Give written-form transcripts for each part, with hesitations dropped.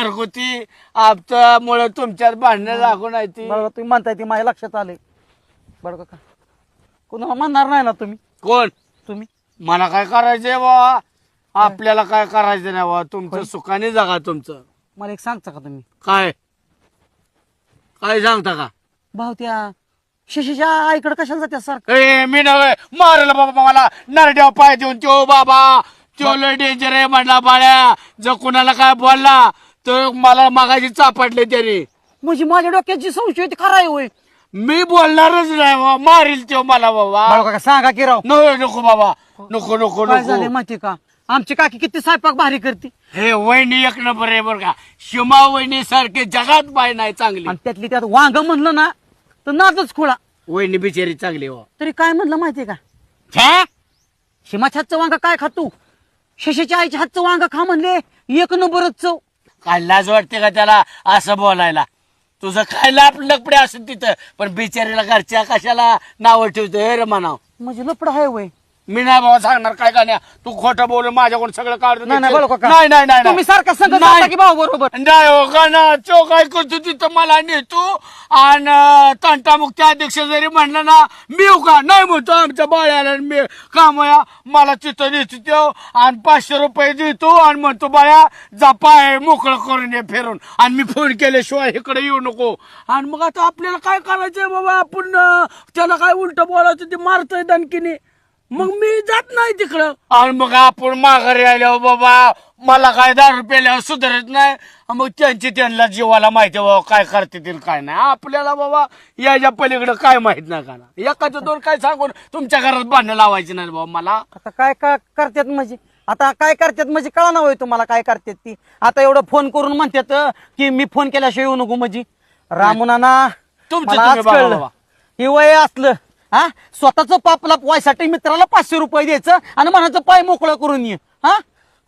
घरगुती आपल्यामुळे तुमच्यात भांडणं लागून आहे ती. बरोबर तुम्ही म्हणताय ती माझ्या लक्षात आले. बरं का कुणाला म्हणणार नाही ना तुम्ही? कोण? तुम्ही. मला काय करायचंय बाबा? आपल्याला काय करायचं नाही बाबा. तुमचं सुखाने जगा तुमचं. मला एक सांगता का तुम्ही? काय काय सांगता का? भाऊ त्या शशीच्या आईकडे कशाला जात्या सारखं? ए मी नव्हे मारलं बाबा मला नरड्यावर पाय देऊन. त्यो बाबा त्यो लय डेंजर आहे म्हणला बाळ्या. जर कुणाला काय बोलला तर मला मागायची चापडले त्याने. म्हणजे माझ्या डोक्यात जी संशय होती खरा आहे होय. मी बोलणारच नाही बाबा. मारील त्यो मला बाबा. बाळू काका सांगा की राव. नको बाबा. नको नको काय झाले नको. माहिती का? आमची काकी किती स्वयंपाक भारी करते हे वहिनी एक नंबर आहे बरं का. शिमा वहिनी सारखे जगात पाय नाही चांगली. आणि त्यातली त्यात वांग म्हणलं ना तर नादच खुळा. वहिनी बिचारी चांगली हो. तरी काय म्हणलं माहितीये का? छे? शिमाच्या हातचं वांग काय खातो? शशीच्या आईच्या हातचं वांग खा म्हणले एक नंबरच चव. काय लाज वाटते का त्याला असं बोलायला? तुझं काय लपडे असेल तिथं पण बिचारीला घरच्या कशाला नाव ठेवतोय रे म्हणाव. म्हणजे लपड आहे वय. मी नाही बाबा सांगणार काय का नाही. तू खोटं बोलून माझ्याकडून सगळं काढून नाही, नाही, बोलू काका. नाही नाही नाही तुम्ही सारखं संगत नाही. जाता की भाऊ बरोबर? नाही हो का ना. तो काय करतो तिथं मला नेतो आणि तंटामुक्ती अध्यक्ष जरी म्हणलं ना मी येऊ का नाही म्हणतो. आमच्या बाळ्याला मी कामया मला तिथं नेतो तो आणि 500 रुपये देतो आणि म्हणतो बाळ्या जा पाय मोकळं करून ये फिरून. आणि मी फोन केल्याशिवाय इकडे येऊ नको. आणि मग आता आपल्याला काय करायचंय बाबा? आपण त्याला काय उलट बोलायचं ते मारतोय दणकीने. मग मी जात नाही तिकडं. आणि मग आपण माघारी आल्यावर बाबा मला काय 10 रुपयाला सुधारत नाही. मग त्यांना जीवाला माहिती बाबा काय करतील काय नाही. आपल्याला बाबा याच्या पलीकडे काय माहित नाही का ना. एकाचं दोन काय सांगून तुमच्या घरात भांडणं लावायची नाही बाबा मला. आता काय करतात म्हणजे? आता काय करतात म्हणजे कळा ना होय तुम्हाला काय करतात ती? आता एवढं फोन करून म्हणतात की मी फोन केल्याशिवाय येऊ नको म्हणजे. रामुनाना तुमचं मला तुम्ही आज बघा कळलं. बाबा. हे वय असलं हा स्वतःच पाप लपवायसाठी मित्राला 500 रुपये द्यायचं आणि म्हणायचं पाय मोकळं करून ये. हा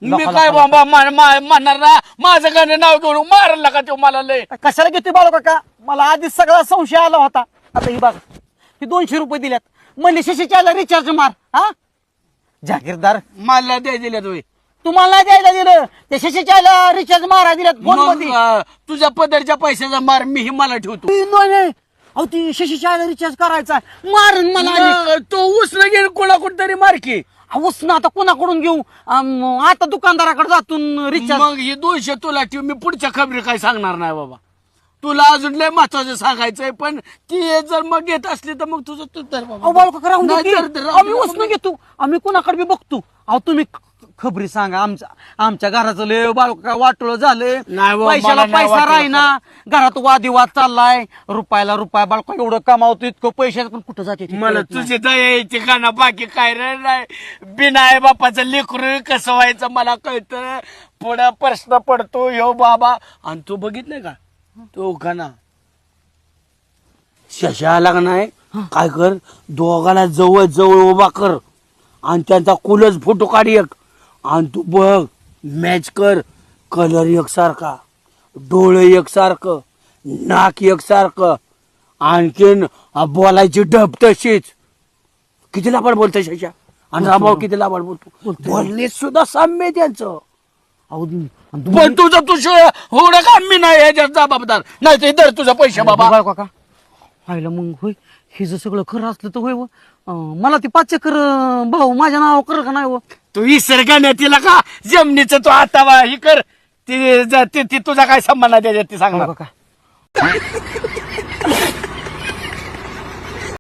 मी काय बाबा म्हणणार ना माझं गाणं नाव घेऊन मारला का तो मला लय. कशाला घेतोय बाळू काका? मला आधीच सगळा संशय आला होता. आता ही बघा ही 200 रुपये दिल्यात म्हणजे शशीच्या रिचार्ज मार. हा जागीरदार मला द्याय दिल्या तुम्ही. तुम्हाला द्यायला दिलं त्या शशीच्या रिचार्ज मारा दिल्यात फोन मध्ये. तुझ्या पदरच्या पैशाचा मार मीही मला ठेवतो. नाही अहो ती शशीच्या रिचार्ज करायचा मारून मला मग तो उसनं घेऊन कोणाकडून तरी मारकी. ना आता कोणाकडून घेऊ? आता दुकानदाराकडे जातून रिचार्ज. मग हे 200 तुला ठेव. मी पुढच्या खबरी काय सांगणार नाही बाबा. तुला अजून लय महत्वाचं सांगायचंय पण ती जर मग घेत असली तर मग तुझं तू तर बाबा. नाही तर- तर- आम्ही उसनं घेतो. आम्ही कोणाकडे बी बघतो. अहो तुम्ही खबरी सांगा. आमच्या घराचं लय बाळका वाटोळ झालंय. नाही बाबा, पैशाला मला नाही पैसा वाटलं. राहीना. घरात वादिवाद चाललाय. रुपयाला रुपया बाळका एवढं कमावतो इतकं पैशाचं पण कुठं जाते ते मला कळत नाही. तुझी दया यायची का ना. बाकी काय रे नाही. बिना आई बापाचं लेकरू कसं व्हायचं मला कळतं. पुढे प्रश्न पडतो ह्यो बाबा. आणि तू बघितलंय का तो गाणा शशा आला का नाही काय कर दोघाला जवळ जवळ उभा कर आणि त्यांचा कुलच फोटो काढ एक. आणि तू बघ मॅच कर. कलर एकसारखा, डोळे एकसारखं, नाक एकसारखं, आणखीन बोलायची ढब तशीच. किती लाभाड बोलतोय शशा आणि रामभाऊ किती लाभाड बोलतो. बोलणे सुद्धा साम्य त्यांचं. अहो, पण तुझं होणं का मी नाही ह्याच्यात जबाबदार नाही. ते दर तुझा पैसे बाबा. बाळका का पाहिलं मग होय हे जर सगळं खरं असलं तर होय व. मला ती 5 एकर भाऊ माझ्या नाव कर का नाही व? तू इसरगाने तिला का जमिनीचं तू आता हे कर. ती तुझा काय संबंध आहे त्याच्यात ती सांग बाळका का